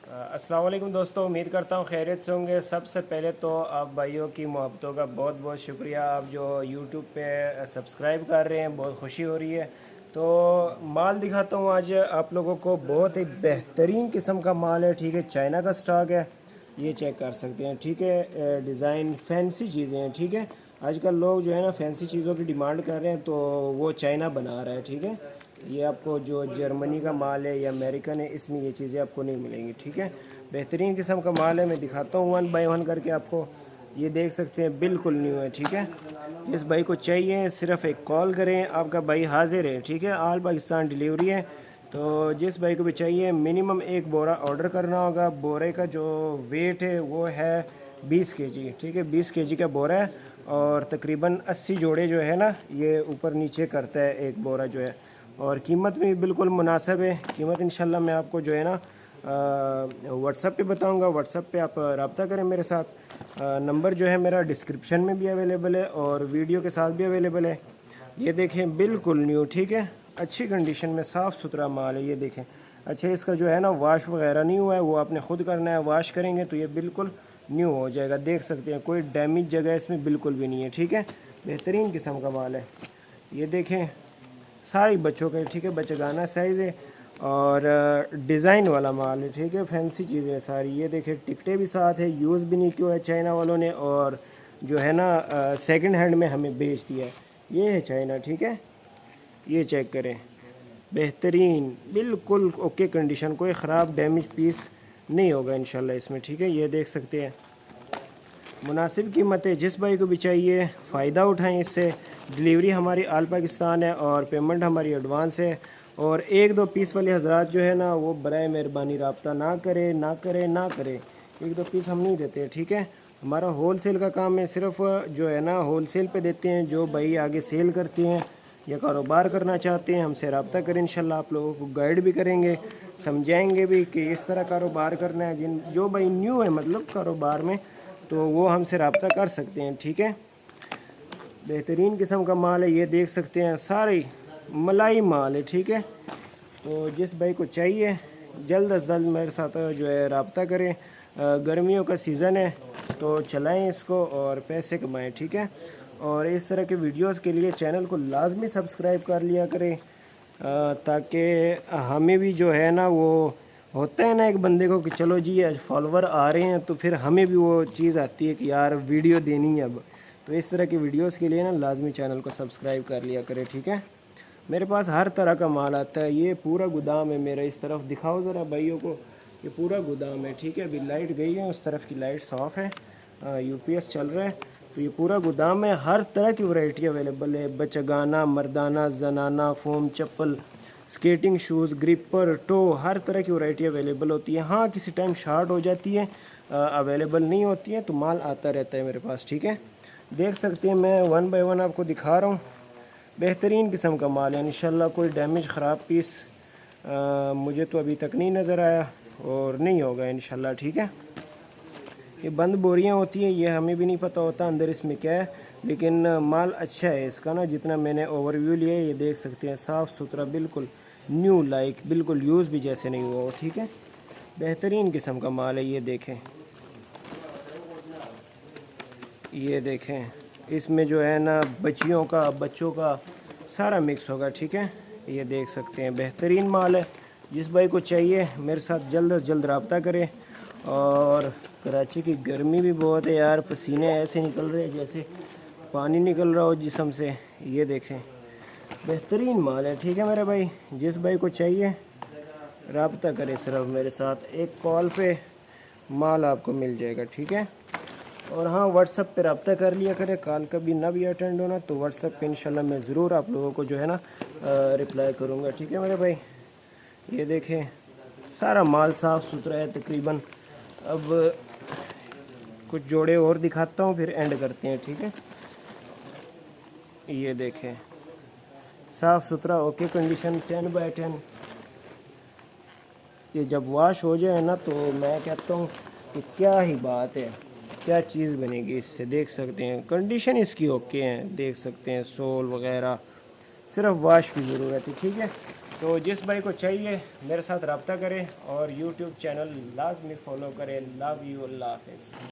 अस्सलाम वालेकुम दोस्तों, उम्मीद करता हूँ खैरियत से होंगे। सबसे पहले तो आप भाइयों की मोहब्बतों का बहुत बहुत शुक्रिया। आप जो यूट्यूब पे सब्सक्राइब कर रहे हैं, बहुत खुशी हो रही है। तो माल दिखाता हूँ आज आप लोगों को। बहुत ही बेहतरीन किस्म का माल है, ठीक है। चाइना का स्टॉक है, ये चेक कर सकते हैं, ठीक है। डिज़ाइन फैंसी चीज़ें हैं, ठीक है। आजकल लोग जो है ना फैंसी चीज़ों की डिमांड कर रहे हैं, तो वो चाइना बना रहा है, ठीक है। ये आपको जो जर्मनी का माल है या अमेरिकन है, इसमें ये चीज़ें आपको नहीं मिलेंगी, ठीक है। बेहतरीन किस्म का माल है, मैं दिखाता हूँ वन बाय वन करके आपको। ये देख सकते हैं, बिल्कुल न्यू है, ठीक है। जिस भाई को चाहिए सिर्फ एक कॉल करें, आपका भाई हाजिर है, ठीक है। ऑल पाकिस्तान डिलीवरी है। तो जिस भाई को भी चाहिए मिनिमम एक बोरा ऑर्डर करना होगा। बोरे का जो वेट है वो है 20 kg, ठीक है। 20 kg का बोरा है और तकरीबन 80 जोड़े जो है ना ये ऊपर नीचे करता है एक बोरा जो है। और कीमत भी बिल्कुल मुनासिब है। कीमत इंशाल्लाह मैं आपको जो है ना व्हाट्सएप पे बताऊंगा। व्हाट्सएप पे आप रब्ता करें मेरे साथ। नंबर जो है मेरा डिस्क्रिप्शन में भी अवेलेबल है और वीडियो के साथ भी अवेलेबल है। ये देखें, बिल्कुल न्यू, ठीक है। अच्छी कंडीशन में साफ़ सुथरा माल है, ये देखें। अच्छा, इसका जो है ना वाश वगैरह नहीं हुआ है, वो आपने ख़ुद करना है। वाश करेंगे तो ये बिल्कुल न्यू हो जाएगा। देख सकते हैं, कोई डैमेज जगह इसमें बिल्कुल भी नहीं है, ठीक है। बेहतरीन किस्म का माल है, ये देखें। सारी बच्चों के, ठीक है, बच्चेगाना साइज़ है और डिज़ाइन वाला माल है, ठीक है। फैंसी चीज़ें हैं सारी। ये देखें, टिकटें भी साथ है, यूज़ भी नहीं किया है चाइना वालों ने, और जो है ना सेकंड हैंड में हमें बेच दिया है। ये है चाइना, ठीक है। ये चेक करें, बेहतरीन, बिल्कुल ओके कंडीशन, कोई ख़राब डैमेज पीस नहीं होगा इंशाल्लाह इसमें, ठीक है। ये देख सकते हैं, मुनासिब कीमत है। जिस भाई को भी चाहिए फ़ायदा उठाएं इससे। डिलीवरी हमारी आल पाकिस्तान है और पेमेंट हमारी एडवांस है। और एक दो पीस वाले हजरात जो है ना वो बराए मेहरबानी रब्ता ना करें, ना करें, ना करें। एक दो पीस हम नहीं देते, ठीक है। हमारा होल सेल का काम है, सिर्फ जो है ना होल सेल पे देते हैं। जो भाई आगे सेल करते हैं या कारोबार करना चाहते हैं, हमसे रब्ता करें। इंशाल्लाह आप लोगों को गाइड भी करेंगे, समझाएंगे भी कि इस तरह कारोबार करना है। जिन जो भाई न्यू है मतलब कारोबार में, तो वो हमसे रब्ता कर सकते हैं, ठीक है। बेहतरीन किस्म का माल है, ये देख सकते हैं, सारी मलाई माल है, ठीक है। तो जिस भाई को चाहिए जल्द अज जल्द मेरे साथ जो है रब्ता करें। गर्मियों का सीज़न है तो चलाएं इसको और पैसे कमाएं, ठीक है। और इस तरह के वीडियोस के लिए चैनल को लाजमी सब्सक्राइब कर लिया करें, ताकि हमें भी जो है ना वो होता है ना एक बंदे को कि चलो जी आज फॉलोवर आ रहे हैं, तो फिर हमें भी वो चीज़ आती है कि यार वीडियो देनी है अब। तो इस तरह की वीडियोस के लिए ना लाजमी चैनल को सब्सक्राइब कर लिया करें, ठीक है। मेरे पास हर तरह का माल आता है। ये पूरा गोदाम है मेरा, इस तरफ दिखाओ ज़रा भाइयों को। ये पूरा गोदाम है, ठीक है। अभी लाइट गई है, उस तरफ की लाइट ऑफ है, यूपीएस चल रहा है। तो ये पूरा गोदाम है, हर तरह की वैरायटी अवेलेबल है। बचगाना, मर्दाना, जनाना, फोम चप्पल, स्केटिंग शूज़, ग्रिपर, टो, हर तरह की वैरायटी अवेलेबल होती है। हाँ, किसी टाइम शार्ट हो जाती है, अवेलेबल नहीं होती है, तो माल आता रहता है मेरे पास, ठीक है। देख सकते हैं, मैं वन बाय वन आपको दिखा रहा हूँ। बेहतरीन किस्म का माल है इंशाल्लाह। कोई डैमेज ख़राब पीस मुझे तो अभी तक नहीं नज़र आया और नहीं होगा इंशाल्लाह, ठीक है। ये बंद बोरियां होती हैं, ये हमें भी नहीं पता होता अंदर इसमें क्या है, लेकिन माल अच्छा है इसका ना। जितना मैंने ओवरव्यू लिया है, ये देख सकते हैं, साफ़ सुथरा, बिल्कुल न्यू लाइक, बिल्कुल यूज़ भी जैसे नहीं हुआ हो, ठीक है। बेहतरीन किस्म का माल है, ये देखें। ये देखें, इसमें जो है ना बच्चियों का, बच्चों का सारा मिक्स होगा, ठीक है। ये देख सकते हैं, बेहतरीन माल है। जिस भाई को चाहिए मेरे साथ जल्द अज जल्द रब्ता करें। और कराची की गर्मी भी बहुत है यार, पसीने ऐसे निकल रहे हैं जैसे पानी निकल रहा हो जिस्म से। ये देखें, बेहतरीन माल है, ठीक है मेरे भाई। जिस भाई को चाहिए रब्ता करें सिर्फ मेरे साथ, एक कॉल पे माल आपको मिल जाएगा, ठीक है। और हाँ, व्हाट्सएप पे रब्ता कर लिया करें। कॉल कभी ना भी अटेंड होना तो व्हाट्सएप पे इंशाल्लाह मैं ज़रूर आप लोगों को जो है ना रिप्लाई करूँगा, ठीक है मेरे भाई। ये देखें, सारा माल साफ़ सुथरा है तकरीबन। अब कुछ जोड़े और दिखाता हूँ, फिर एंड करते हैं, ठीक है। ये देखें, साफ़ सुथरा, ओके कंडीशन, 10x10। ये जब वॉश हो जाए ना तो मैं कहता हूँ कि क्या ही बात है, क्या चीज़ बनेगी इससे। देख सकते हैं कंडीशन इसकी ओके है, देख सकते हैं सोल वगैरह, सिर्फ वॉश की ज़रूरत है, ठीक है। तो जिस भाई को चाहिए मेरे साथ रब्ता करें और यूट्यूब चैनल लाजमी फ़ॉलो करें। लव यू, अल्लाह हाफ़िज़।